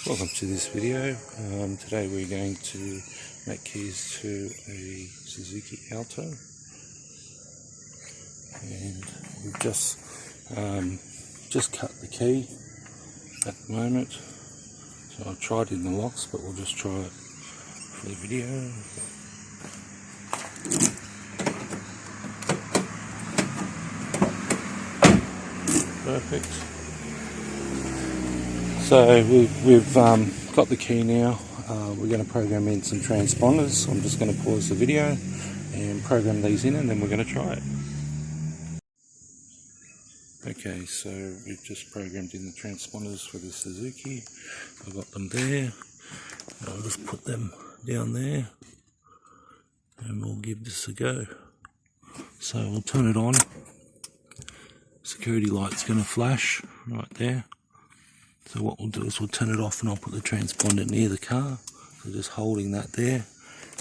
Welcome to this video. Today we're going to make keys to a Suzuki Alto, and we've just cut the key at the moment. So I've tried in the locks, but we'll just try it for the video. Perfect. So we've got the key now. We're going to program in some transponders. I'm just going to pause the video and program these in, and then we're going to try it. Okay, so we've just programmed in the transponders for the Suzuki. I've got them there. I'll just put them down there and we'll give this a go. So we'll turn it on. Security light's going to flash right there. So what we'll do is we'll turn it off, and I'll put the transponder near the car. So just holding that there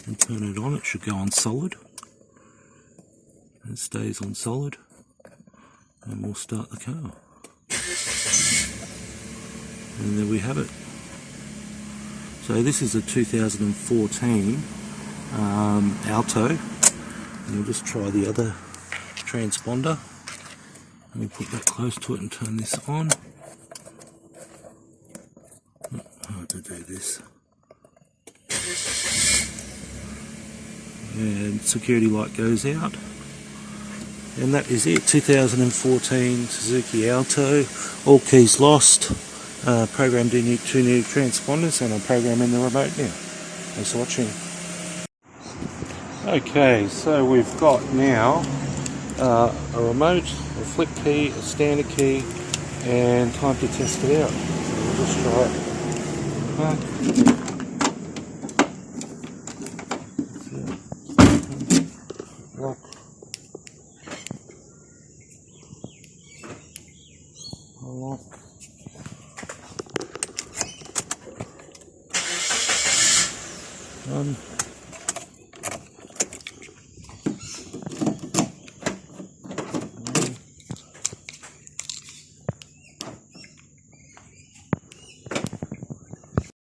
and turn it on. It should go on solid. It stays on solid. And we'll start the car. And there we have it. So this is a 2014 Alto. And we'll just try the other transponder. Let me put that close to it and turn this on. Hard to do this. And security light goes out. And that is it. 2014 Suzuki Alto. All keys lost. Programmed in two new transponders, and I'm programming the remote now. Thanks for watching. Okay, so we've got now a remote, a flip key, a standard key, and time to test it out. We'll just try it. Lock. Lock. Done.